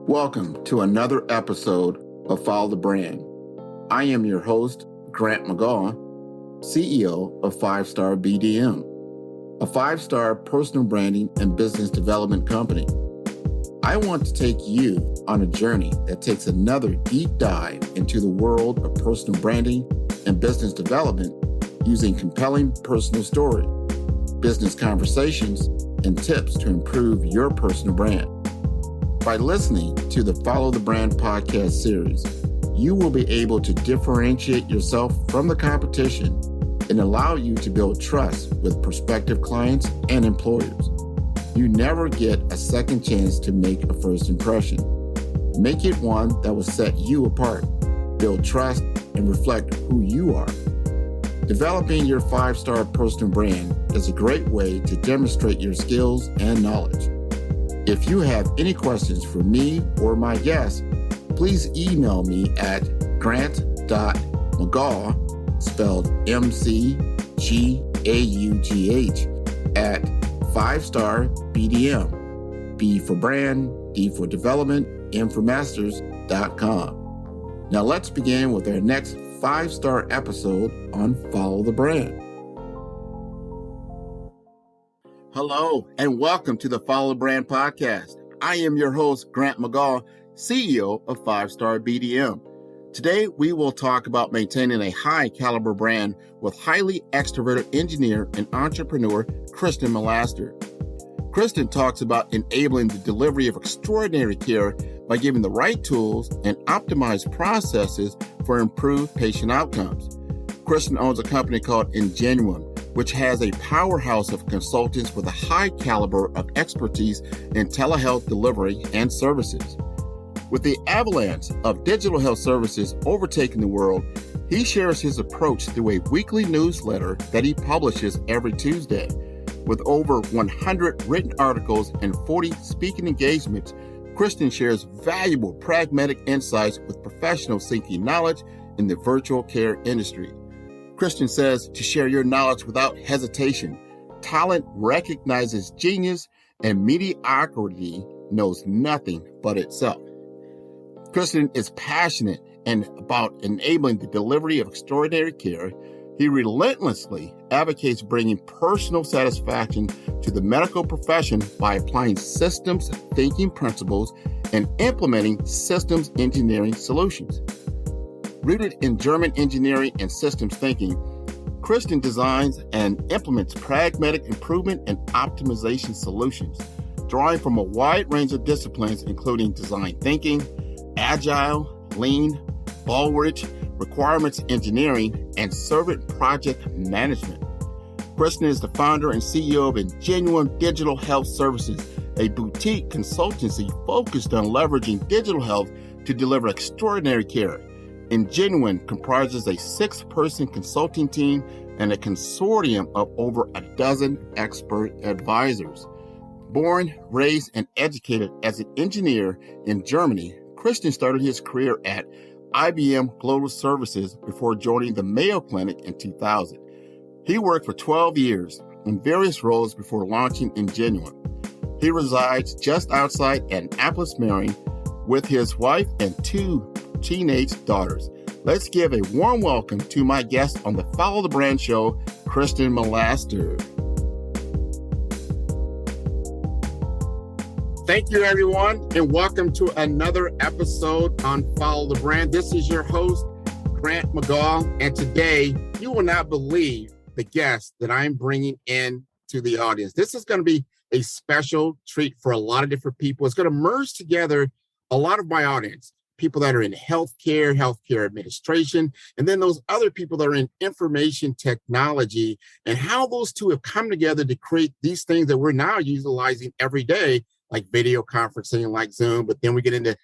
Welcome to another episode of Follow the Brand. I am your host, Grant McGaugh, CEO of 5-Star BDM, a 5-star personal branding and business development company. I want to take you on a journey that takes another deep dive into the world of personal branding and business development using compelling personal story, business conversations, and tips to improve your personal brand. By listening to the Follow the Brand podcast series, you will be able to differentiate yourself from the competition and allow you to build trust with prospective clients and employers. You never get a second chance to make a first impression. Make it one that will set you apart, build trust, and reflect who you are. Developing your 5-star personal brand is a great way to demonstrate your skills and knowledge. If you have any questions for me or my guests, please email me at grant.mcgaugh, spelled M-C-G-A-U-G-H, at 5-star BDM, B for brand, D for development, M for masters.com. Now let's begin with our next 5-star episode on Follow the Brand. Hello, and welcome to the Follow the Brand podcast. I am your host, Grant McGaugh, CEO of 5-Star BDM. Today, we will talk about maintaining a high caliber brand with highly extroverted engineer and entrepreneur, Christian Milaster. Christian talks about enabling the delivery of extraordinary care by giving the right tools and optimized processes for improved patient outcomes. Christian owns a company called Ingenium, which has a powerhouse of consultants with a high caliber of expertise in telehealth delivery and services. With the avalanche of digital health services overtaking the world, he shares his approach through a weekly newsletter that he publishes every Tuesday. With over 100 written articles and 40 speaking engagements, Christian shares valuable pragmatic insights with professionals seeking knowledge in the virtual care industry. Christian says to share your knowledge without hesitation. Talent recognizes genius, and mediocrity knows nothing but itself. Christian is passionate and about enabling the delivery of extraordinary care. He relentlessly advocates bringing personal satisfaction to the medical profession by applying systems thinking principles and implementing systems engineering solutions. Rooted in German engineering and systems thinking, Christian designs and implements pragmatic improvement and optimization solutions, drawing from a wide range of disciplines, including design thinking, agile, lean, Baldrige, requirements engineering, and servant project management. Christian is the founder and CEO of Ingenium Digital Health Services, a boutique consultancy focused on leveraging digital health to deliver extraordinary care. Ingenium comprises a 6-person consulting team and a consortium of over a dozen expert advisors. Born, raised, and educated as an engineer in Germany, Christian started his career at IBM Global Services before joining the Mayo Clinic in 2000. He worked for 12 years in various roles before launching Ingenium. He resides just outside Annapolis, Maryland, with his wife and 2 teenage daughters. Let's give a warm welcome to my guest on the Follow the Brand show, Christian Milaster. Thank you, everyone, and welcome to another episode on Follow the Brand. This is your host, Grant McGaugh, and today you will not believe the guest that I'm bringing in to the audience. This is going to be a special treat for a lot of different people. It's going to merge together a lot of my audience. People that are in healthcare administration, and then those other people that are in information technology, and how those two have come together to create these things that we're now utilizing every day, like video conferencing, like Zoom. But then we get into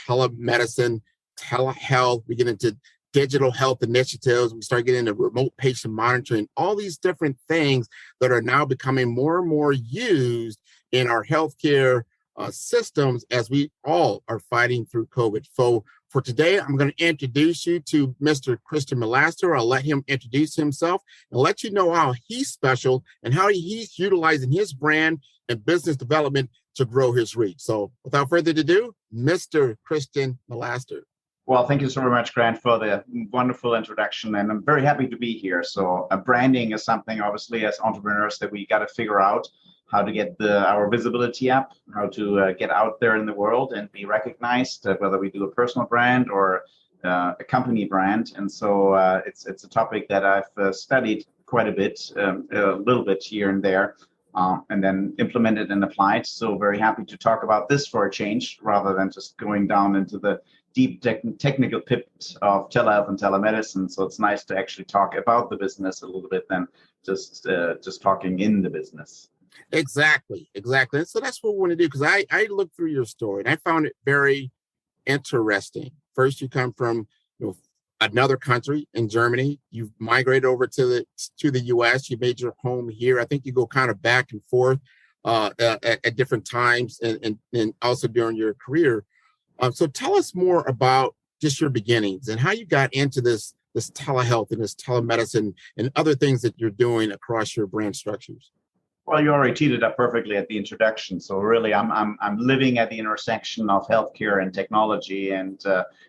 telemedicine, telehealth, we get into digital health initiatives, we start getting into remote patient monitoring, all these different things that are now becoming more and more used in our healthcare systems as we all are fighting through COVID. So for today, I'm going to introduce you to Mr. Christian Milaster. I'll let him introduce himself and let you know how he's special and how he's utilizing his brand and business development to grow his reach. So without further ado, Mr. Christian Milaster. Well, thank you so very much, Grant, for the wonderful introduction. And I'm very happy to be here. So branding is something, obviously, as entrepreneurs that we got to figure out how to get our visibility up, how to get out there in the world and be recognized, whether we do a personal brand or a company brand. And so it's a topic that I've studied quite a bit, a little bit here and there, and then implemented and applied. So very happy to talk about this for a change, rather than just going down into the deep technical pit of telehealth and telemedicine. So it's nice to actually talk about the business a little bit than just talking in the business. Exactly. And so that's what we want to do, because I looked through your story and I found it very interesting. First, you come from another country in Germany. You've migrated over to the U.S. You made your home here. I think you go kind of back and forth at different times and also during your career. So tell us more about just your beginnings and how you got into this telehealth and this telemedicine and other things that you're doing across your brand structures. Well, you already teed it up perfectly at the introduction. So really, I'm living at the intersection of healthcare and technology. And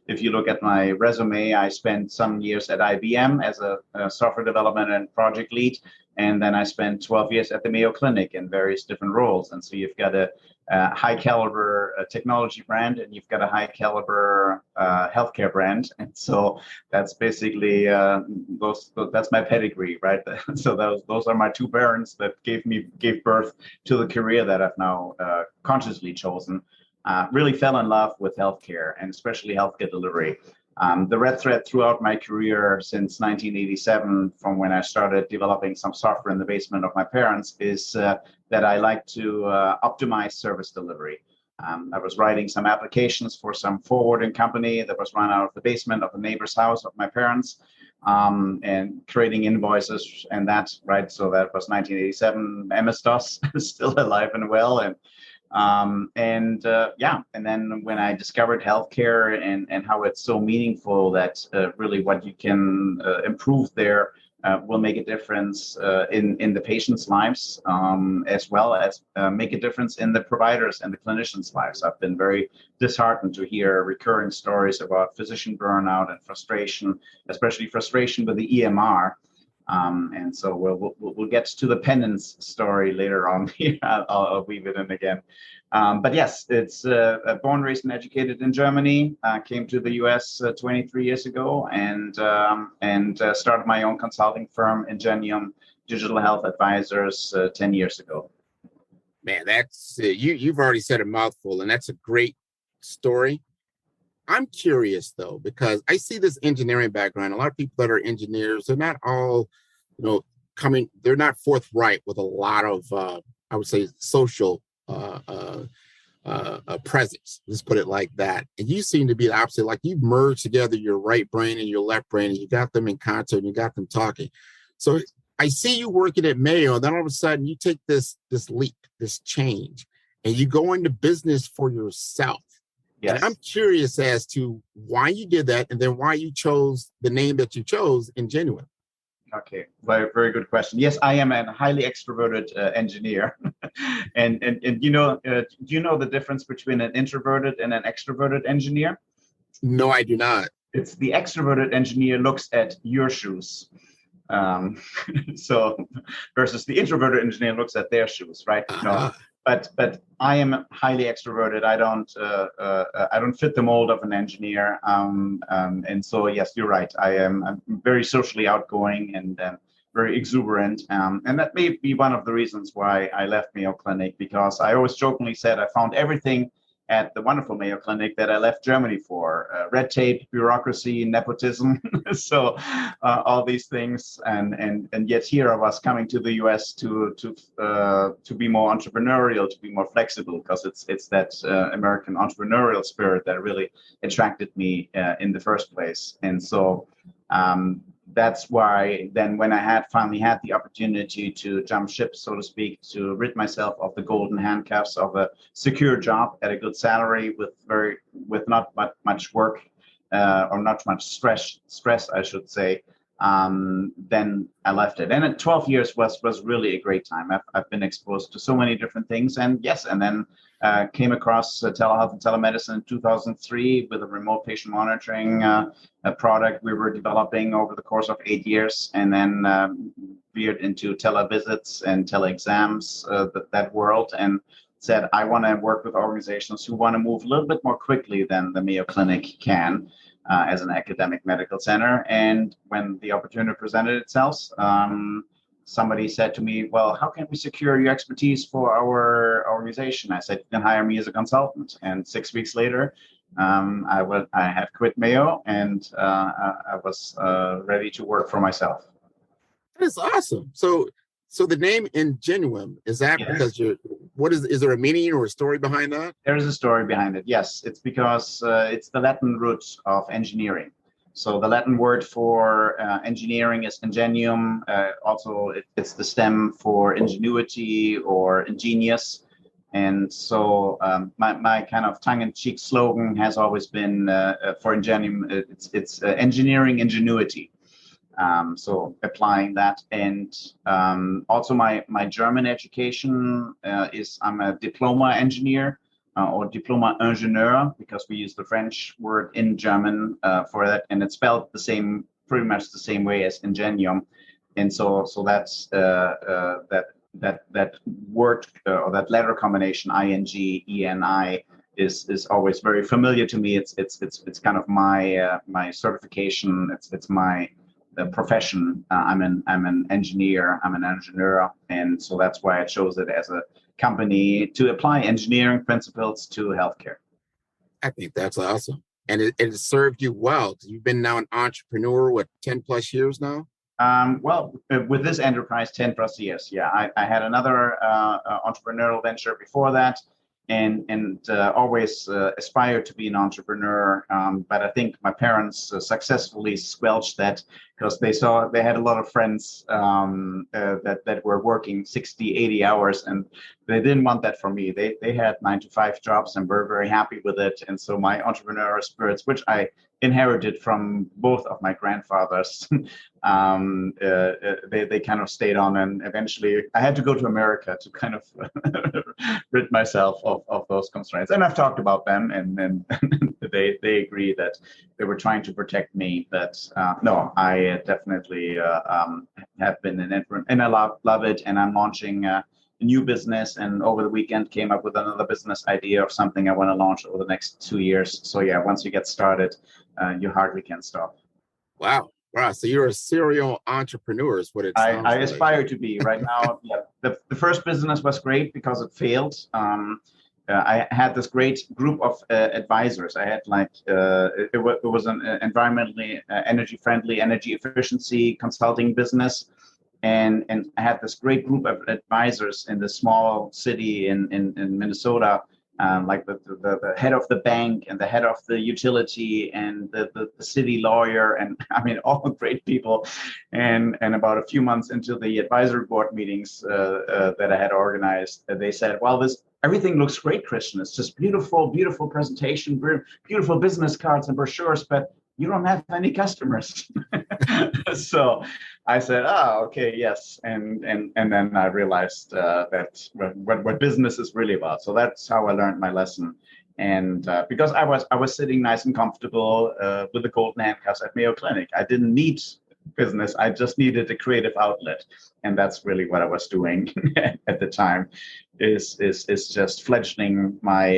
if you look at my resume, I spent some years at IBM as a software development and project lead. And then I spent 12 years at the Mayo Clinic in various different roles. And so you've got a high caliber technology brand, and you've got a high caliber healthcare brand. And so that's basically that's my pedigree, right? So those are my two parents that gave birth to the career that I've now consciously chosen. Really fell in love with healthcare, and especially healthcare delivery. The red thread throughout my career since 1987, from when I started developing some software in the basement of my parents, is that I like to optimize service delivery. I was writing some applications for some forwarding company that was run out of the basement of the neighbor's house of my parents, and creating invoices and that, right? So that was 1987. MS-DOS is still alive and well. And then when I discovered healthcare and how it's so meaningful that really what you can improve there will make a difference in the patients' lives, as well as make a difference in the providers and the clinicians' lives. I've been very disheartened to hear recurring stories about physician burnout and frustration, especially frustration with the EMR. And so we'll get to the penance story later on here. I'll weave it in again. But yes, it's born, raised, and educated in Germany. Came to the U.S. 23 years ago, and started my own consulting firm, Ingenium Digital Health Advisors, 10 years ago. Man, that's you've already said a mouthful, and that's a great story. I'm curious though, because I see this engineering background. A lot of people that are engineers, they're not all, they're not forthright with a lot of, I would say, social presence. Let's put it like that. And you seem to be the opposite. Like you've merged together your right brain and your left brain, and you got them in concert and you got them talking. So I see you working at Mayo, and then all of a sudden you take this leap, this change, and you go into business for yourself. Yes. And I'm curious as to why you did that, and then why you chose the name that you chose, Ingenium. Okay, very, very good question. Yes, I am a highly extroverted engineer, and do you know the difference between an introverted and an extroverted engineer? No, I do not. It's the extroverted engineer looks at your shoes, so versus the introverted engineer looks at their shoes, right? Uh-huh. But I am highly extroverted. I don't fit the mold of an engineer. And so yes, you're right. I'm very socially outgoing and very exuberant. And that may be one of the reasons why I left Mayo Clinic, because I always jokingly said I found everything at the wonderful Mayo Clinic that I left Germany for: red tape, bureaucracy, nepotism. So all these things, and yet here I was coming to the US to be more entrepreneurial, to be more flexible, because it's that American entrepreneurial spirit that really attracted me in the first place. And so that's why then when I finally had the opportunity to jump ship, so to speak, to rid myself of the golden handcuffs of a secure job at a good salary with not much work or not much stress, I should say, Then I left it. And 12 years was really a great time. I've been exposed to so many different things. And then came across telehealth and telemedicine in 2003 with a remote patient monitoring a product we were developing over the course of 8 years, and then veered into televisits and teleexams, that world, and said, I want to work with organizations who want to move a little bit more quickly than the Mayo Clinic can as an academic medical center. And when the opportunity presented itself, somebody said to me, well, how can we secure your expertise for our organization? I said, you can hire me as a consultant. And 6 weeks later, I had quit Mayo, and I was ready to work for myself. That's awesome. So the name Ingenium, is that because is there a meaning or a story behind that? There is a story behind it. Yes, it's because it's the Latin root of engineering. So the Latin word for engineering is ingenium. Also, it's the stem for ingenuity or ingenious. And so my kind of tongue-in-cheek slogan has always been for Ingenium, it's engineering ingenuity. So applying that, and also my German education is, I'm a diploma engineer or diploma ingénieur, because we use the French word in German for that, and it's spelled pretty much the same way as Ingenium, and so that's that word or that letter combination ING-ENI is always very familiar to me. It's kind of my certification. It's my profession. I'm an engineer. I'm an engineer, and so that's why I chose it as a company to apply engineering principles to healthcare. I think that's awesome, and it served you well. You've been now an entrepreneur, 10 plus years now? Well, with this enterprise, 10 plus years. Yeah, I had another entrepreneurial venture before that, and always aspired to be an entrepreneur. But I think my parents successfully squelched that, because they had a lot of friends that were working 60, 80 hours, and they didn't want that for me. They had 9-to-5 jobs and were very happy with it. And so my entrepreneurial spirits, which I inherited from both of my grandfathers, they kind of stayed on, and eventually I had to go to America to kind of rid myself of those constraints. And I've talked about them, and they agree that they were trying to protect me. But no, I definitely have been an entrepreneur, and I love it. And I'm launching a new business, and over the weekend came up with another business idea of something I want to launch over the next 2 years. So yeah, once you get started, you hardly can stop. Wow. So you're a serial entrepreneur is what it sounds like. I aspire to be right now. Yeah, the first business was great because it failed. I had this great group of advisors. I had it was an environmentally energy friendly, energy efficiency consulting business. And I had this great group of advisors in the small city in Minnesota, like the head of the bank and the head of the utility and the city lawyer, and I mean, all great people. And about a few months into the advisory board meetings that I had organized, they said, well, everything looks great, Christian. It's just beautiful presentation, beautiful business cards and brochures, but you don't have any customers. So I said, okay, yes. And then I realized that what business is really about. So that's how I learned my lesson. And because I was sitting nice and comfortable with the golden handcuffs at Mayo Clinic, I didn't need business. I just needed a creative outlet. And that's really what I was doing at the time, is just fledgling my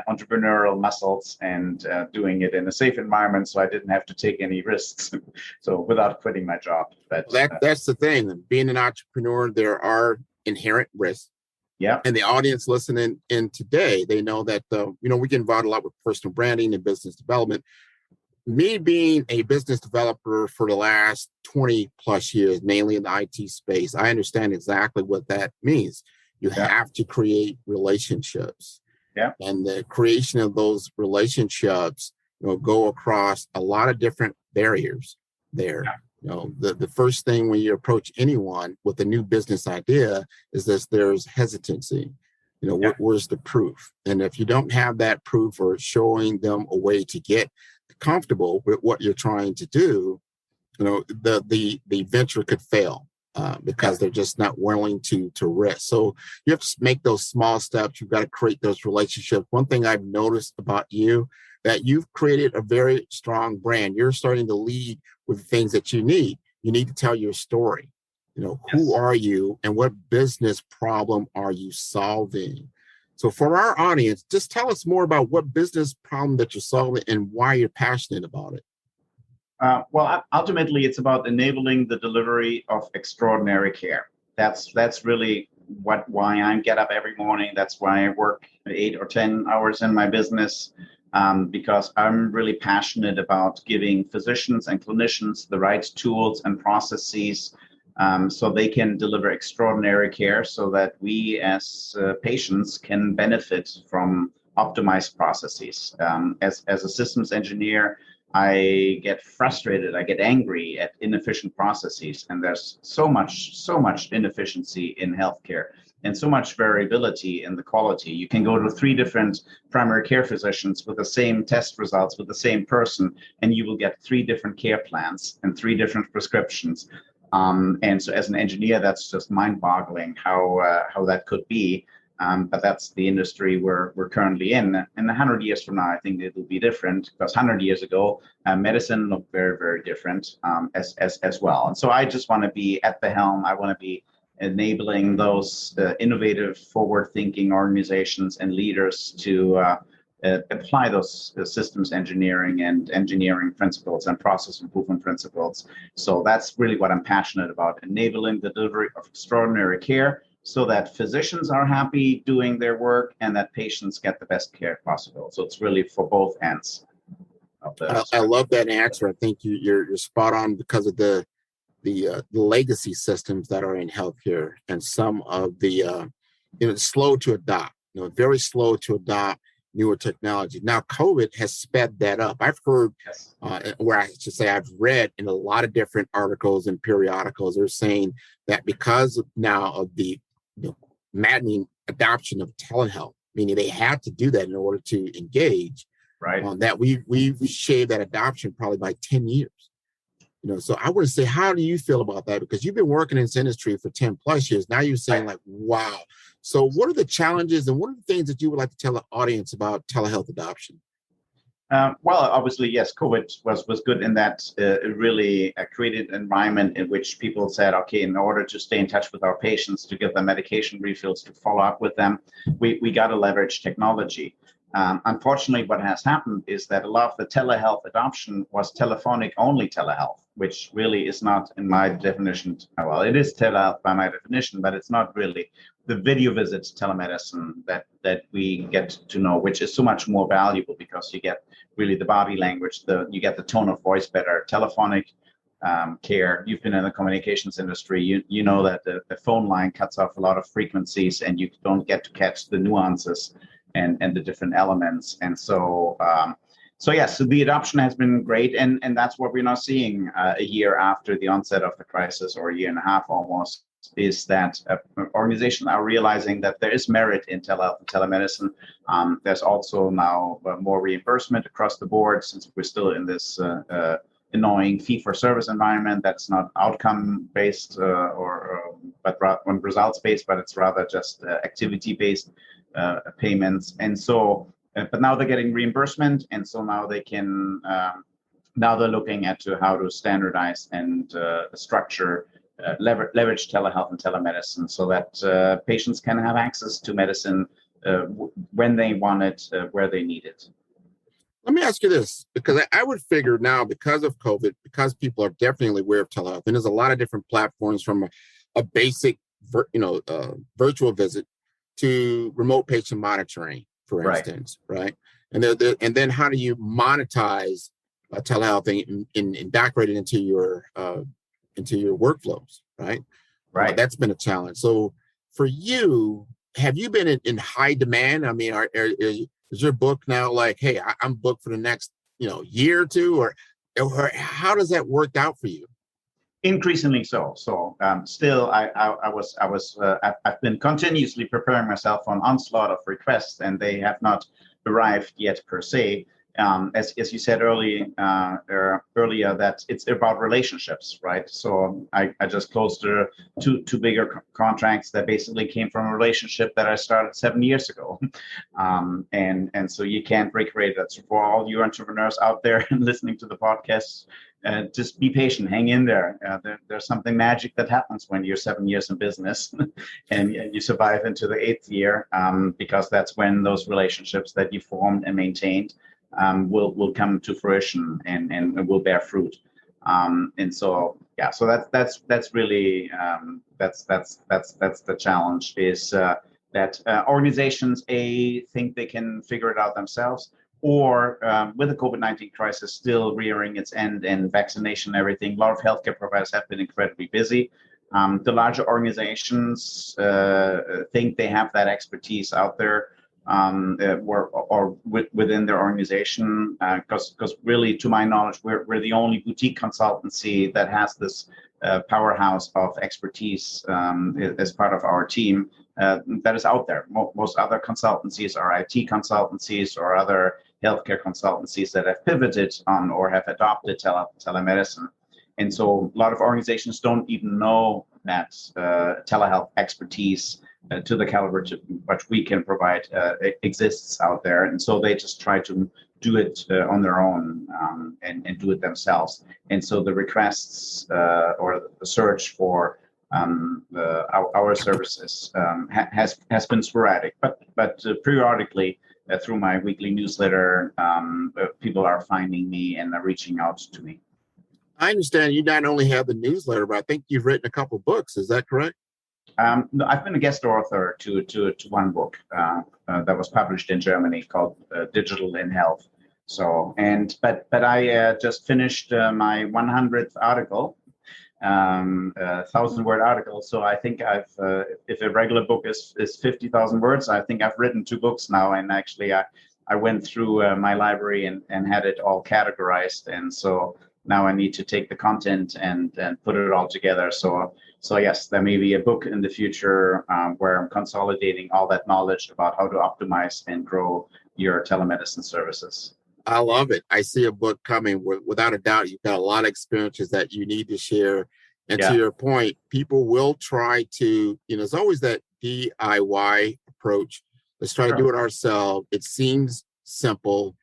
entrepreneurial muscles and doing it in a safe environment, so I didn't have to take any risks. So without quitting my job. But that's the thing. Being an entrepreneur, there are inherent risks. Yeah. And the audience listening in today, they know that we get involved a lot with personal branding and business development. Me being a business developer for the last 20 plus years, mainly in the IT space, I understand exactly what that means. You have to create relationships. Yeah. And the creation of those relationships, go across a lot of different barriers there. Yeah. The first thing when you approach anyone with a new business idea is that there's hesitancy. Where's the proof? And if you don't have that proof or showing them a way to get comfortable with what you're trying to do, the venture could fail because they're just not willing to risk. So you have to make those small steps. You've got to create those relationships. One thing I've noticed about you, that you've created a very strong brand. You're starting to lead with the things that you need. You need to tell your story. Who are you and what business problem are you solving? So for our audience, just tell us more about what business problem that you're solving and why you're passionate about it. Well, ultimately, it's about enabling the delivery of extraordinary care. That's really why I get up every morning. That's why I work 8 or 10 hours in my business, because I'm really passionate about giving physicians and clinicians the right tools and processes so they can deliver extraordinary care so that we as patients can benefit from optimized processes. As a systems engineer, I get frustrated, I get angry at inefficient processes, and there's so much inefficiency in healthcare and so much variability in the quality. You can go to 3 different primary care physicians with the same test results with the same person, and you will get 3 different care plans and 3 different prescriptions. And so as an engineer, that's just mind-boggling how that could be. But that's the industry we're currently in. And 100 years from now, I think it will be different, because 100 years ago, medicine looked very, very different as well. And so I just want to be at the helm. I want to be enabling those innovative, forward-thinking organizations and leaders to apply those systems engineering and engineering principles and process improvement principles. So that's really what I'm passionate about, enabling the delivery of extraordinary care, so that physicians are happy doing their work and that patients get the best care possible. So it's really for both ends of the I love that answer. I think you're spot on because of the legacy systems that are in healthcare, and some of the slow to adopt, very slow to adopt newer technology. Now, COVID has sped that up. I've heard, where I should say I've read in a lot of different articles and periodicals, they're saying that because now of the maddening adoption of telehealth, meaning they had to do that in order to engage, right? That we shaved that adoption probably by 10 years. So I would say, how do you feel about that? Because you've been working in this industry for 10 plus years. Now you're saying like, wow. So what are the challenges and what are the things that you would like to tell the audience about telehealth adoption? Well, obviously, yes, COVID was good in that it really created an environment in which people said, okay, in order to stay in touch with our patients, to give them medication refills, to follow up with them, we got to leverage technology. Unfortunately, what has happened is that a lot of the telehealth adoption was telephonic only telehealth, which really is not, in my definition, well, it is telehealth by my definition, but it's not really the video visit telemedicine that we get to know, which is so much more valuable because you get really the body language, you get the tone of voice better. Telephonic care, you've been in the communications industry, you know that the phone line cuts off a lot of frequencies and you don't get to catch the nuances and the different elements. And so yes, so the adoption has been great, and that's what we're now seeing a year after the onset of the crisis, or a year and a half almost, is that organizations are realizing that there is merit in telehealth and telemedicine. There's also now more reimbursement across the board, since we're still in this annoying fee-for-service environment that's not outcome-based but results-based, but it's rather just activity-based payments. And so, but now they're getting reimbursement, and so now they can. Now they're looking at how to standardize and structure, leverage telehealth and telemedicine, so that patients can have access to medicine when they want it, where they need it. Let me ask you this, because I would figure now, because of COVID, because people are definitely aware of telehealth, and there's a lot of different platforms, from a basic, virtual visit to remote patient monitoring, for instance, right? And then how do you monetize telehealth and integrate it into your workflows, right? Right. That's been a challenge. So for you, have you been in high demand? I mean, is your book now like, hey, I'm booked for the next year or two, or how does that work out for you? Increasingly so. So still, I've been continuously preparing myself for an onslaught of requests, and they have not arrived yet per se. As you said earlier, that it's about relationships, right? So I just closed two bigger contracts that basically came from a relationship that I started 7 years ago, and so you can't recreate that. So for all you entrepreneurs out there listening to the podcast, just be patient, hang in there. There's something magic that happens when you're 7 years in business and you survive into the 8th year, because that's when those relationships that you formed and maintained will come to fruition and will bear fruit. And so so that's really that's the challenge, is that organizations think they can figure it out themselves, or with the COVID-19 crisis still rearing its end and vaccination and everything, a lot of healthcare providers have been incredibly busy. The larger organizations think they have that expertise out there, within their organization, because really, to my knowledge, we're the only boutique consultancy that has this powerhouse of expertise as part of our team that is out there. Most other consultancies are IT consultancies or other healthcare consultancies that have pivoted on or have adopted telemedicine. And so a lot of organizations don't even know that telehealth expertise to the caliber to what we can provide exists out there. And so they just try to do it on their own and do it themselves. And so the requests or the search for our services has been sporadic, but periodically through my weekly newsletter, people are finding me and are reaching out to me. I understand you not only have the newsletter, but I think you've written a couple books. Is that correct? No, I've been a guest author to one book that was published in Germany called Digital in Health. So, but I just finished my 100th article, 1,000-word article. So I think if a regular book is 50,000 words, I think I've written 2 books now. And actually, I went through my library and had it all categorized. And so now I need to take the content and put it all together. So yes, there may be a book in the future where I'm consolidating all that knowledge about how to optimize and grow your telemedicine services. I love it. I see a book coming. Without a doubt, you've got a lot of experiences that you need to share. And to your point, people will try to, it's always that DIY approach. Let's try to do it ourselves. It seems simple.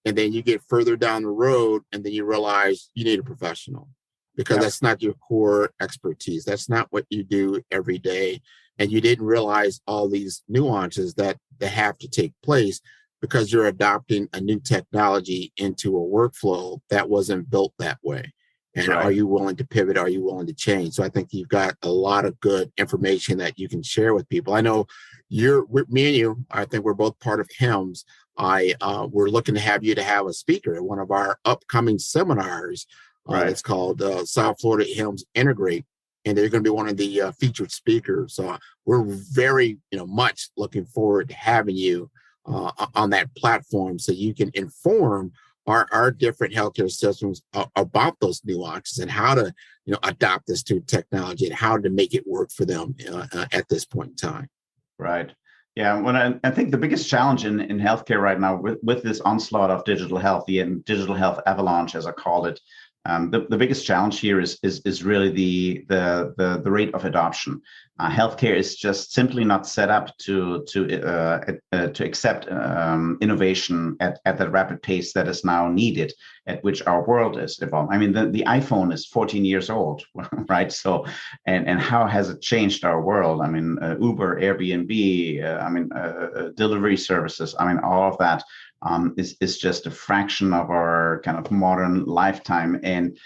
And then you get further down the road and then you realize you need a professional, because that's not your core expertise. That's not what you do every day. And you didn't realize all these nuances that have to take place because you're adopting a new technology into a workflow that wasn't built that way. And are you willing to pivot? Are you willing to change? So I think you've got a lot of good information that you can share with people. I know me and you, I think we're both part of HIMSS. We're looking to have you to have a speaker at one of our upcoming seminars. It's called South Florida HIMSS Integrate, and they're going to be one of the featured speakers. So we're very, much looking forward to having you on that platform so you can inform our different healthcare systems about those nuances and how to, adopt this to technology and how to make it work for them at this point in time. Right. Yeah, well, I think the biggest challenge in healthcare right now with this onslaught of digital health, the digital health avalanche, as I call it, the biggest challenge here is really the rate of adoption. Healthcare is just simply not set up to accept innovation at the rapid pace that is now needed, at which our world is evolving. I mean, the iPhone is 14 years old, right? So, and how has it changed our world? I mean, Uber, Airbnb, delivery services. I mean, all of that is just a fraction of our kind of modern lifetime. And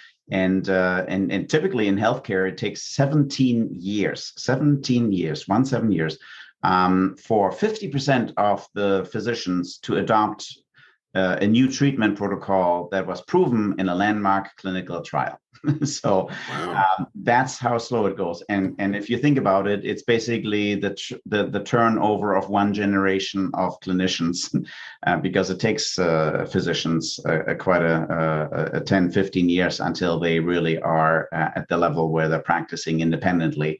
typically in healthcare, it takes 17 years, for 50% of the physicians to adopt a new treatment protocol that was proven in a landmark clinical trial. So that's how slow it goes. And if you think about it, it's basically the turnover of one generation of clinicians, because it takes physicians quite a 10, 15 years until they really are at the level where they're practicing independently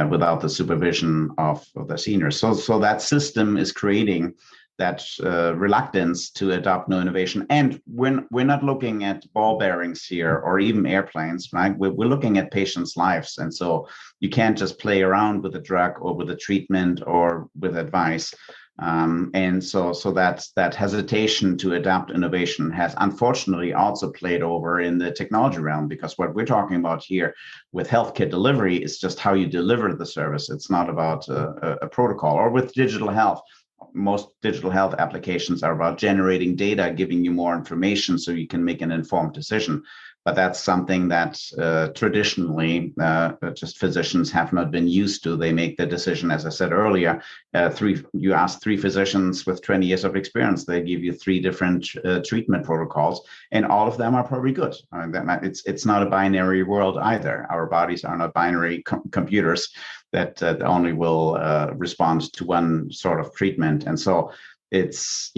without the supervision of the seniors. So that system is creating reluctance to adopt new innovation. And we're not looking at ball bearings here or even airplanes, right? We're looking at patients' lives. And so you can't just play around with a drug or with a treatment or with advice. And so that hesitation to adapt innovation has unfortunately also played over in the technology realm, because what we're talking about here with healthcare delivery is just how you deliver the service. It's not about a protocol. Or with digital health, most digital health applications are about generating data, giving you more information so you can make an informed decision. But that's something that traditionally just physicians have not been used to. They make the decision, as I said earlier, you ask 3 physicians with 20 years of experience, they give you 3 different treatment protocols, and all of them are probably good. It's not a binary world either. Our bodies are not binary computers that only will respond to one sort of treatment. And so it's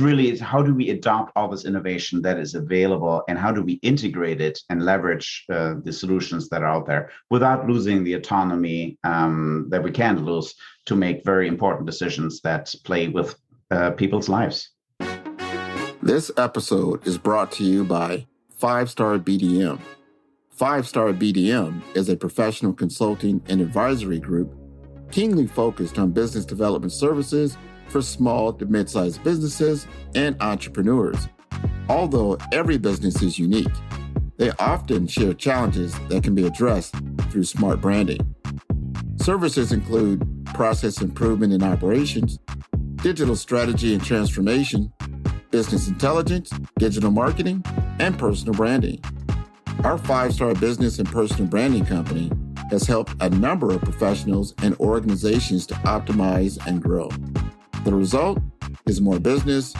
really how do we adopt all this innovation that is available, and how do we integrate it and leverage the solutions that are out there without losing the autonomy that we can lose to make very important decisions that play with people's lives. This episode is brought to you by 5-Star BDM. 5-Star BDM is a professional consulting and advisory group keenly focused on business development services for small to mid-sized businesses and entrepreneurs. Although every business is unique, they often share challenges that can be addressed through smart branding. Services include process improvement in operations, digital strategy and transformation, business intelligence, digital marketing, and personal branding. Our 5-Star business and personal branding company has helped a number of professionals and organizations to optimize and grow. The result is more business,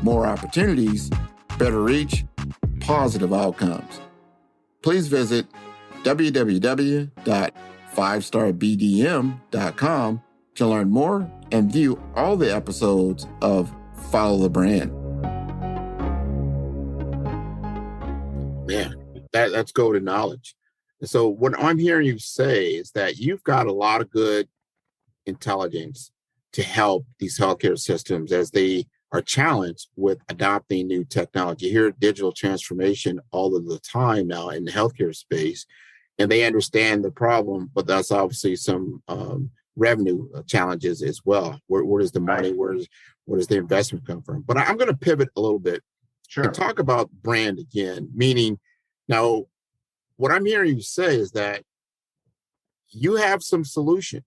more opportunities, better reach, positive outcomes. Please visit www.5starbdm.com to learn more and view all the episodes of Follow the Brand. Man, that's golden knowledge. And so what I'm hearing you say is that you've got a lot of good intelligence to help these healthcare systems as they are challenged with adopting new technology. You hear digital transformation all of the time now in the healthcare space, and they understand the problem, but that's obviously some revenue challenges as well. Where does the money, where does the investment come from? But I'm going to pivot a little bit and talk about brand again, meaning now what I'm hearing you say is that you have some solutions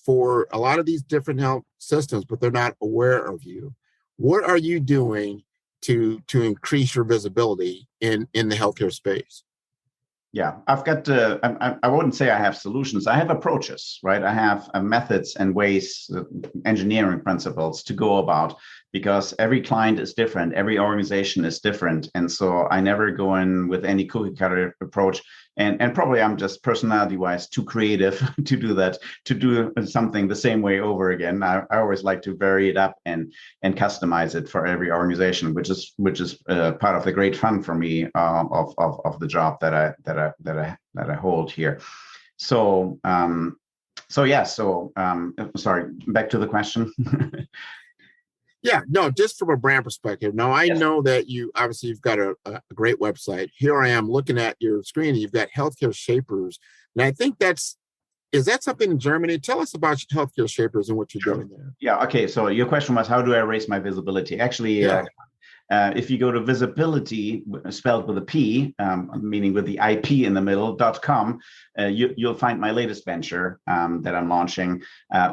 for a lot of these different health systems, but they're not aware of you. What are you doing to increase your visibility in the healthcare space? Yeah, I've got, I wouldn't say I have solutions. I have approaches, right? I have methods and ways, engineering principles to go about, because every client is different. Every organization is different. And so I never go in with any cookie cutter approach. And probably I'm just personality wise too creative to do that, to do something the same way over again. I always like to vary it up and customize it for every organization, which is part of the great fun for me of the job that I hold here. So sorry, back to the question. Yeah, no, just from a brand perspective. Now, I know that you've got a great website. Here I am looking at your screen, and you've got Healthcare Shapers. And I think is that something in Germany? Tell us about Healthcare Shapers and what you're doing there. Yeah, okay. So your question was, how do I raise my visibility? Actually, if you go to visibility, spelled with a P, meaning with the IP in the middle, .com, you'll find my latest venture that I'm launching.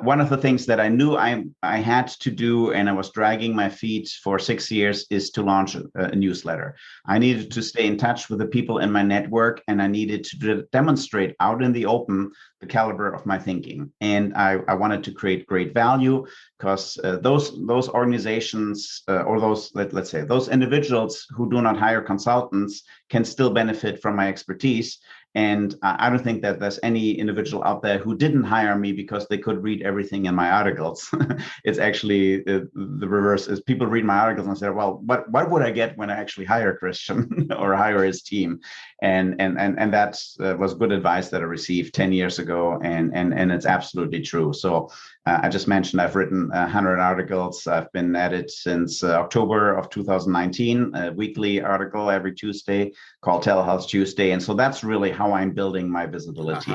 One of the things that I knew I had to do, and I was dragging my feet for 6 years, is to launch a newsletter. I needed to stay in touch with the people in my network, and I needed to demonstrate out in the open the caliber of my thinking. And I wanted to create great value, because those organizations or those, let's say, those individuals who do not hire consultants can still benefit from my expertise. And I don't think that there's any individual out there who didn't hire me because they could read everything in my articles. It's actually the reverse. Is people read my articles and say, well, what would I get when I actually hire Christian or hire his team? And that was good advice that I received 10 years ago. And it's absolutely true. So I just mentioned I've written 100 articles. I've been at it since October of 2019, a weekly article every Tuesday called Telehealth Tuesday. And so that's really how I'm building my visibility.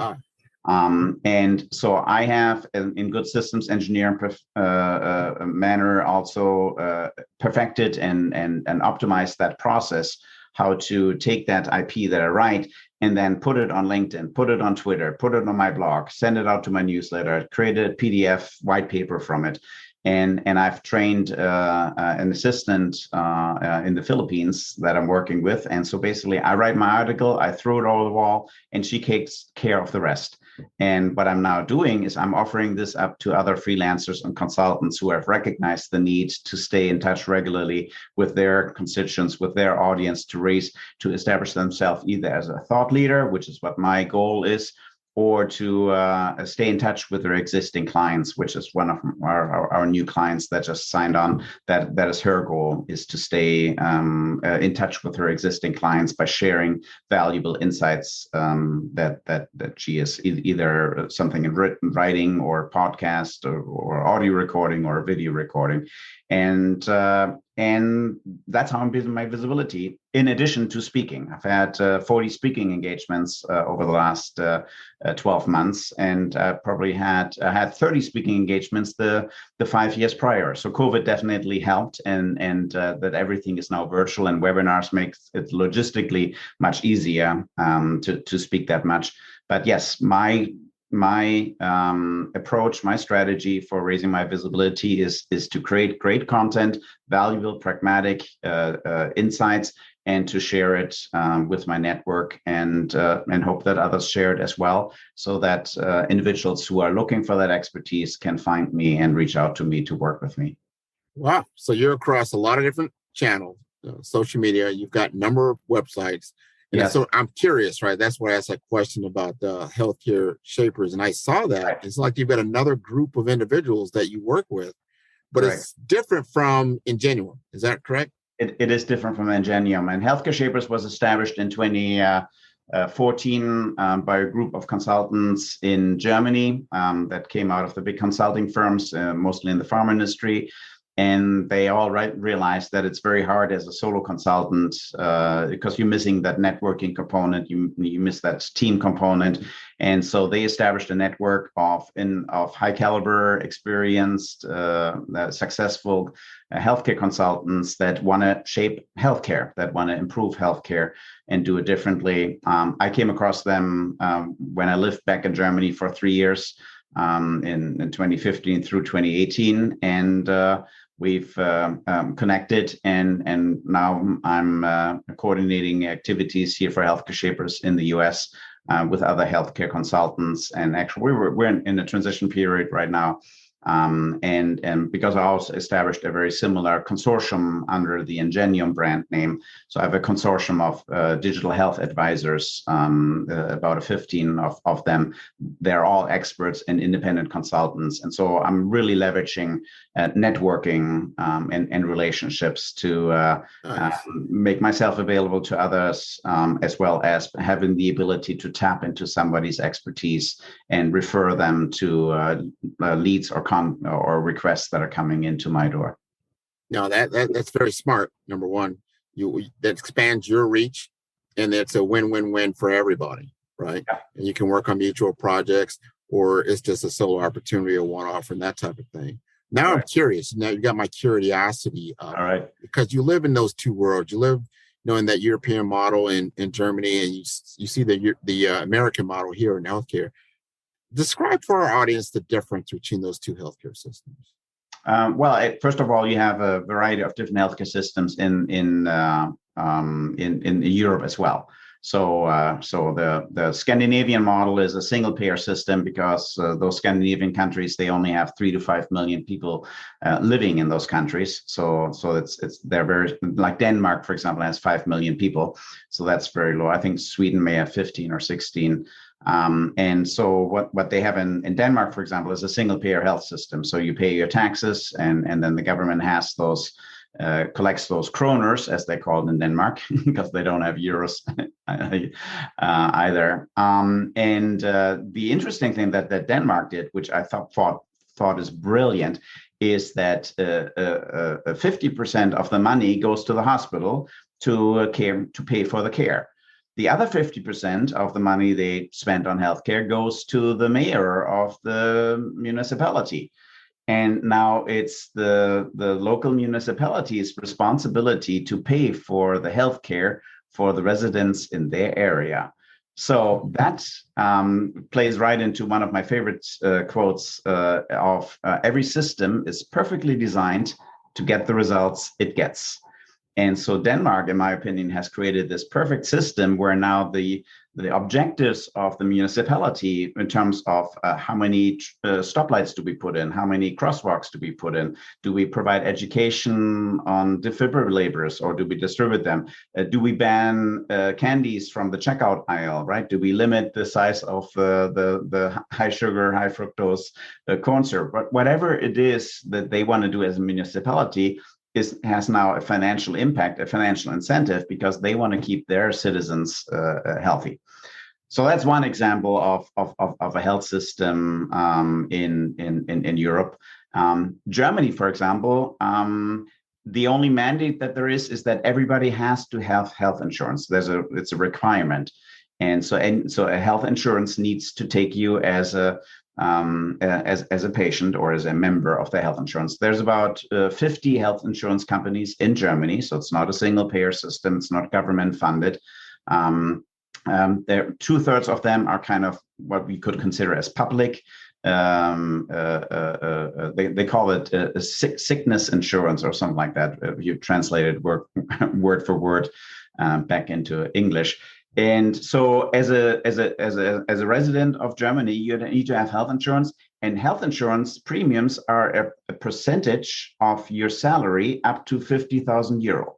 And so I have, in good systems engineering manner, also perfected and optimized that process, how to take that IP that I write and then put it on LinkedIn, put it on Twitter, put it on my blog, send it out to my newsletter, create a PDF white paper from it. And I've trained an assistant in the Philippines that I'm working with. And so basically I write my article, I throw it over the wall, and she takes care of the rest. And what I'm now doing is I'm offering this up to other freelancers and consultants who have recognized the need to stay in touch regularly with their constituents, with their audience, to establish themselves either as a thought leader, which is what my goal is, or to stay in touch with their existing clients, which is one of our new clients that just signed on. That is her goal, is to stay in touch with her existing clients by sharing valuable insights that she is either something in writing or podcast or audio recording or video recording. And that's how I'm building my visibility. In addition to speaking, I've had 40 speaking engagements over the last 12 months, and probably had 30 speaking engagements the 5 years prior. So COVID definitely helped, and that everything is now virtual, and webinars makes it logistically much easier to speak that much. But yes, my approach, my strategy for raising my visibility is to create great content, valuable, pragmatic insights, and to share it with my network, and hope that others share it as well, so that individuals who are looking for that expertise can find me and reach out to me to work with me. Wow. So you're across a lot of different channels, social media, you've got a number of websites. And yes. So I'm curious, right? That's why I asked that question about healthcare shapers. And I saw that. Right. It's like you've got another group of individuals that you work with, but right. It's different from Ingenium. Is that correct? It is different from Ingenium. And Healthcare Shapers was established in 2014 by a group of consultants in Germany that came out of the big consulting firms, mostly in the pharma industry. And they all realized that it's very hard as a solo consultant because you're missing that networking component, you miss that team component. And so they established a network of high caliber, experienced, successful healthcare consultants that want to shape healthcare, that want to improve healthcare and do it differently. I came across them when I lived back in Germany for 3 years in 2015 through 2018. And we've connected, and now I'm coordinating activities here for Healthcare Shapers in the US with other healthcare consultants. And actually, we're in a transition period right now. And because I also established a very similar consortium under the Ingenium brand name. So I have a consortium of digital health advisors, about 15 of them. They're all experts and independent consultants. And so I'm really leveraging networking and relationships to make myself available to others, as well as having the ability to tap into somebody's expertise and refer them to leads or requests that are coming into my door. No, that's very smart. Number one, that expands your reach, and it's a win-win-win for everybody, right? Yeah. And you can work on mutual projects, or it's just a solo opportunity or one-off and that type of thing. Now all I'm curious. Now you got my curiosity up. All right. Because you live in those two worlds. You live, in that European model in Germany, and you see the American model here in healthcare. Describe for our audience the difference between those two healthcare systems. First of all, you have a variety of different healthcare systems in Europe as well. So the Scandinavian model is a single payer system because those Scandinavian countries, they only have 3 to 5 million people living in those countries. So they're very, like Denmark, for example, has 5 million people. So that's very low. I think Sweden may have 15 or 16. And so what they have in Denmark, for example, is a single payer health system. So you pay your taxes, and then the government has those collects those kroners, as they call it in Denmark, because they don't have euros either. And the interesting thing that Denmark did, which I thought is brilliant, is that 50% of the money goes to the hospital to pay for the care. The other 50% of the money they spent on healthcare goes to the mayor of the municipality. And now it's the local municipality's responsibility to pay for the healthcare for the residents in their area. So that plays right into one of my favorite quotes of every system is perfectly designed to get the results it gets. And so Denmark, in my opinion, has created this perfect system where now the objectives of the municipality in terms of how many stoplights do we put in, how many crosswalks do we put in, do we provide education on defibrillators or do we distribute them, do we ban candies from the checkout aisle, right? Do we limit the size of the high sugar, high fructose corn syrup? But whatever it is that they want to do as a municipality, has now a financial impact, a financial incentive, because they want to keep their citizens healthy. So that's one example of a health system in Europe. Germany, for example, the only mandate that there is that everybody has to have health insurance. It's a requirement, and so a health insurance needs to take you as a patient or as a member of the health insurance. There's about 50 health insurance companies in Germany, so it's not a single payer system. It's not government funded. There, 2/3 of them are kind of what we could consider as public. They call it a sickness insurance or something like that. You translated word for word back into English. And so as a resident of Germany, you need to have health insurance, and health insurance premiums are a percentage of your salary up to 50,000 euro.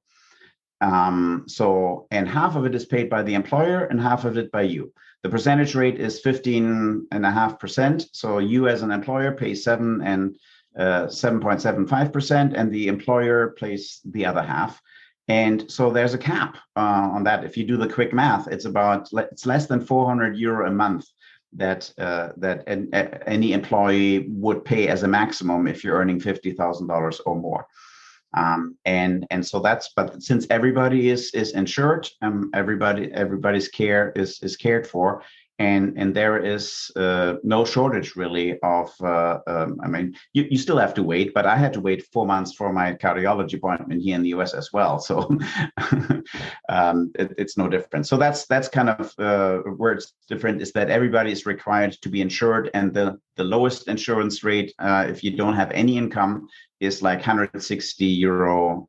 And half of it is paid by the employer and half of it by you. The percentage rate is 15.5%. So you as an employer pay 7.75%, and the employer pays the other half. And so there's a cap on that. If you do the quick math, it's less than 400 euro a month that any employee would pay as a maximum if you're earning $50,000 or more. And so but since everybody is insured, everybody's care is cared for, and there is no shortage really of. I mean, you still have to wait, but I had to wait 4 months for my cardiology appointment here in the US as well. So it's no different. So that's kind of where it's different, is that everybody is required to be insured, and the lowest insurance rate, if you don't have any income, is like 160 euro,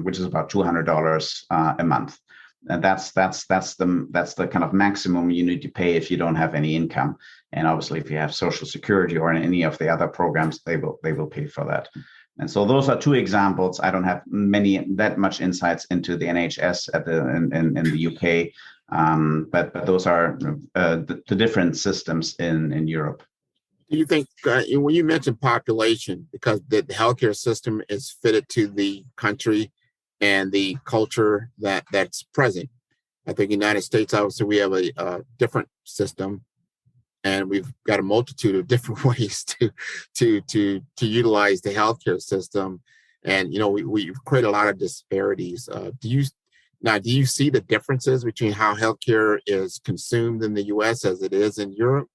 which is about $200 a month. And that's the kind of maximum you need to pay if you don't have any income. And obviously, if you have Social Security or any of the other programs, they will pay for that. And so those are two examples. I don't have that much insights into the NHS in the UK, but those are the different systems in Europe. Do you think, when you mentioned population, because the healthcare system is fitted to the country and the culture that's present? I think in the United States, obviously, we have a different system, and we've got a multitude of different ways to utilize the healthcare system. And we've created a lot of disparities. Do you see the differences between how healthcare is consumed in the U.S. as it is in Europe?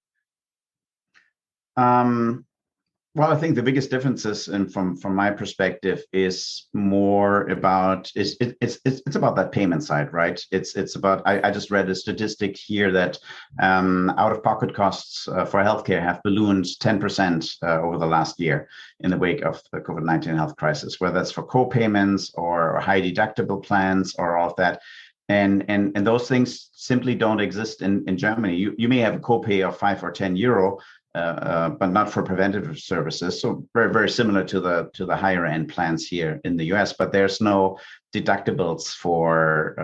Well, I think the biggest differences, and from my perspective, is more about it's about that payment side, right? It's about I just read a statistic here that out-of-pocket costs for healthcare have ballooned 10% over the last year in the wake of the COVID-19 health crisis, whether it's for co-payments or high deductible plans or all of that. And those things simply don't exist in Germany. You may have a copay of 5 or 10 euro, but not for preventative services. So very, very similar to the higher end plans here in the US, but there's no deductibles for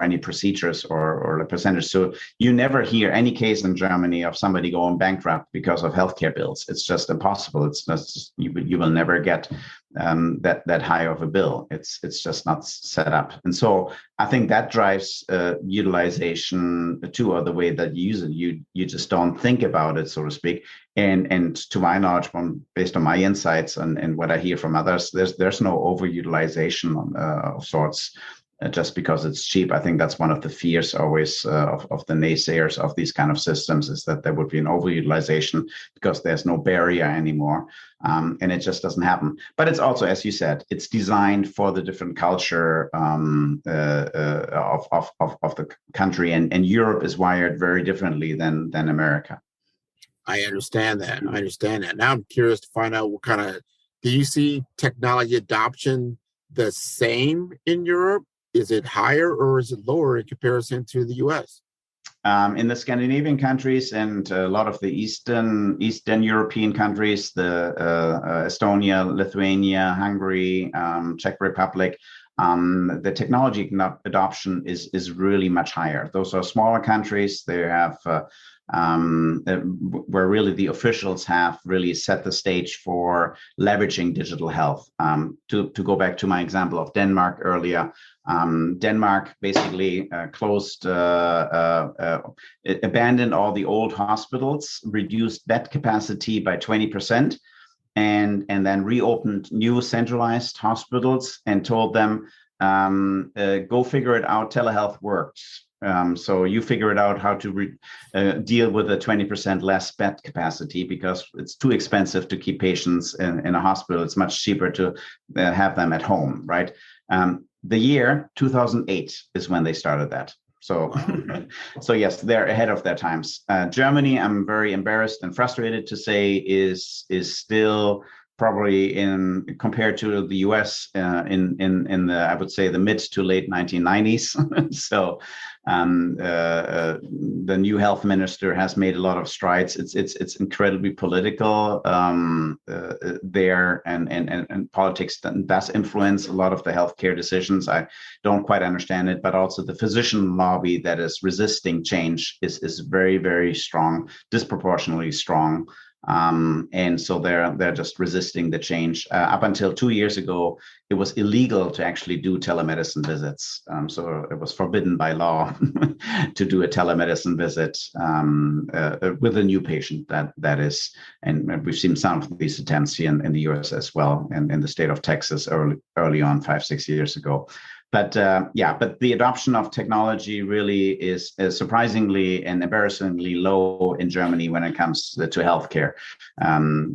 any procedures or the percentage. So you never hear any case in Germany of somebody going bankrupt because of healthcare bills. It's just impossible. It's just, you will never get that high of a bill. It's just not set up. And so I think that drives utilization too, or the way that you use it. You just don't think about it, so to speak. And to my knowledge, based on my insights and what I hear from others, there's no overutilization of sorts just because it's cheap. I think that's one of the fears always of the naysayers of these kind of systems, is that there would be an overutilization because there's no barrier anymore. And it just doesn't happen. But it's also, as you said, it's designed for the different culture of the country, and Europe is wired very differently than America. I understand that. Now I'm curious to find out do you see technology adoption the same in Europe? Is it higher or is it lower in comparison to the US? In the Scandinavian countries and a lot of the Eastern European countries, the Estonia, Lithuania, Hungary, Czech Republic, the technology adoption is really much higher. Those are smaller countries. They have where really the officials have really set the stage for leveraging digital health. To go back to my example of Denmark earlier, Denmark basically abandoned all the old hospitals, reduced bed capacity by 20%, and then reopened new centralized hospitals and told them, go figure it out, telehealth works. So you figure it out how to deal with a 20% less bed capacity, because it's too expensive to keep patients in a hospital. It's much cheaper to have them at home, right? The year 2008 is when they started that. So, so yes, they're ahead of their times. Germany, I'm very embarrassed and frustrated to say, is still probably compared to the US in the, I would say, the mid to late 1990s. So the new health minister has made a lot of strides. It's incredibly political there, and politics does influence a lot of the healthcare decisions. I don't quite understand it, but also the physician lobby that is resisting change is very, very strong, disproportionately strong. And so they're just resisting the change. Up until 2 years ago, it was illegal to actually do telemedicine visits. So it was forbidden by law to do a telemedicine visit with a new patient. That is, and we've seen some of these attempts here in the US as well, and in the state of Texas early on, 5-6 years ago. But but the adoption of technology really is surprisingly and embarrassingly low in Germany when it comes to healthcare,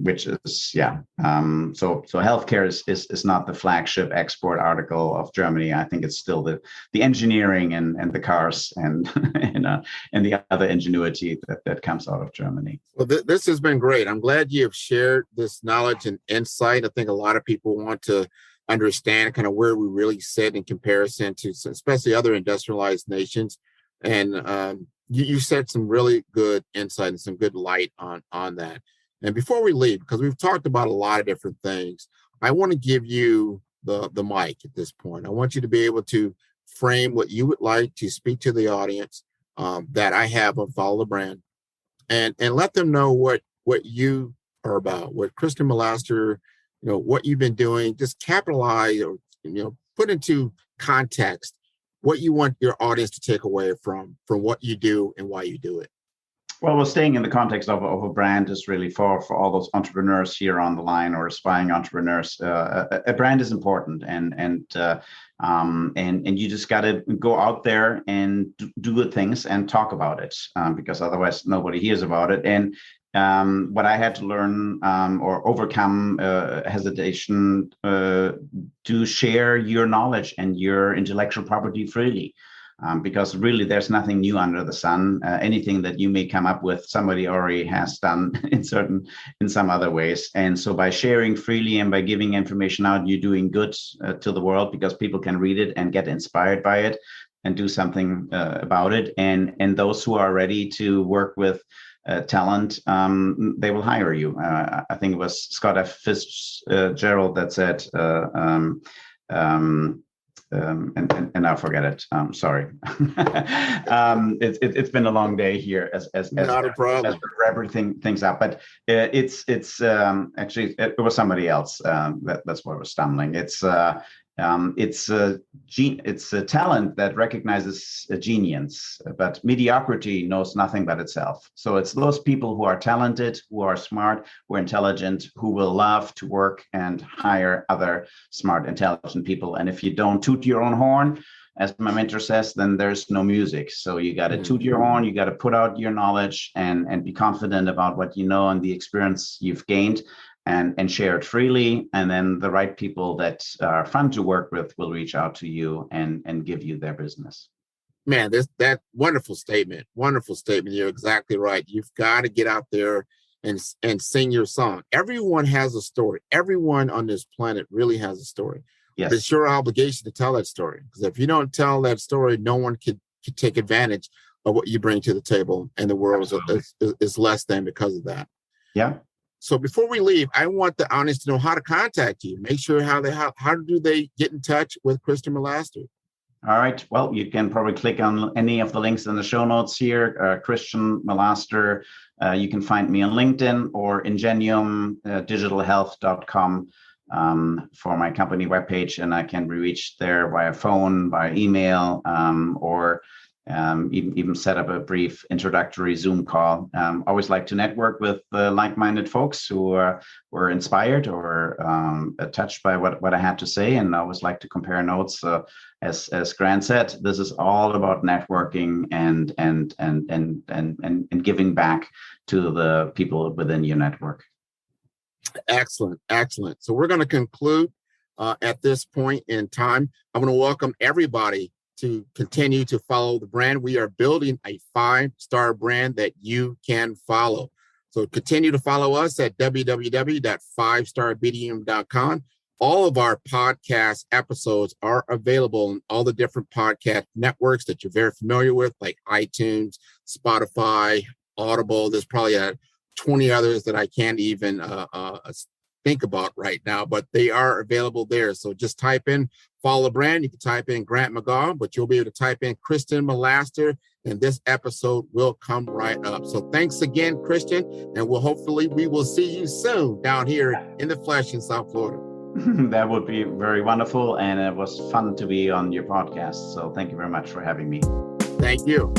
which is so healthcare is not the flagship export article of Germany. I think it's still the engineering and the cars and the other ingenuity that comes out of Germany. Well, this has been great. I'm glad you have shared this knowledge and insight. I think a lot of people want to understand kind of where we really sit in comparison to especially other industrialized nations. And you said some really good insight and some good light on that. And before we leave, because we've talked about a lot of different things, I want to give you the mic at this point. I want you to be able to frame what you would like to speak to the audience that I have on Follow the Brand, and let them know what you are about, what Christian Milaster, what you've been doing. Just capitalize or, put into context what you want your audience to take away from what you do and why you do it. Well, staying in the context of a brand is really for all those entrepreneurs here on the line, or aspiring entrepreneurs. A brand is important, and you just got to go out there and do good things and talk about it, because otherwise nobody hears about it. And what I had to learn or overcome hesitation to share your knowledge and your intellectual property freely. Because really there's nothing new under the sun. Anything that you may come up with, somebody already has done in some other ways. And so by sharing freely and by giving information out, you're doing good to the world, because people can read it and get inspired by it. and do something about it. And those who are ready to work with talent, they will hire you. I think it was Scott F. Fitzgerald that said, and I'll forget it. Sorry. It's been a long day here as Not a problem. as we're wrapping things up. But it's actually it was somebody else. That's why I was stumbling. It's a talent that recognizes a genius, but mediocrity knows nothing but itself. So it's those people who are talented, who are smart, who are intelligent, who will love to work and hire other smart, intelligent people. And if you don't toot your own horn, as my mentor says, then there's no music. So you got to toot your horn, you got to put out your knowledge and be confident about what you know and the experience you've gained. And share it freely, and then the right people that are fun to work with will reach out to you and give you their business. Man, that wonderful statement. Wonderful statement. You're exactly right. You've got to get out there and sing your song. Everyone has a story. Everyone on this planet really has a story. Yes. But it's your obligation to tell that story, because if you don't tell that story, no one could take advantage of what you bring to the table, and the world is less than because of that. Yeah. So before we leave, I want the audience to know how to contact you. Make sure how do they get in touch with Christian Milaster? All right. Well, you can probably click on any of the links in the show notes here. Christian Milaster. You can find me on LinkedIn or Ingenium, digitalhealth.com for my company webpage, and I can be reached there via phone, by email, or even set up a brief introductory Zoom call. Always like to network with like-minded folks who were inspired or touched by what I had to say, and I always like to compare notes. As Grant said, this is all about networking and giving back to the people within your network. Excellent. So we're going to conclude at this point in time. I want to welcome everybody to continue to follow the brand. We are building a 5-star brand that you can follow. So continue to follow us at www.5starbdm.com. All of our podcast episodes are available on all the different podcast networks that you're very familiar with, like iTunes, Spotify, Audible. There's probably 20 others that I can't even think about right now, but they are available there. So just type in Follow the Brand. You can type in Grant McGaugh, but you'll be able to type in Christian Milaster, and this episode will come right up. So thanks again, Christian, and we will see you soon down here in the flesh in South Florida. That would be very wonderful, and it was fun to be on your podcast. So thank you very much for having me. Thank you.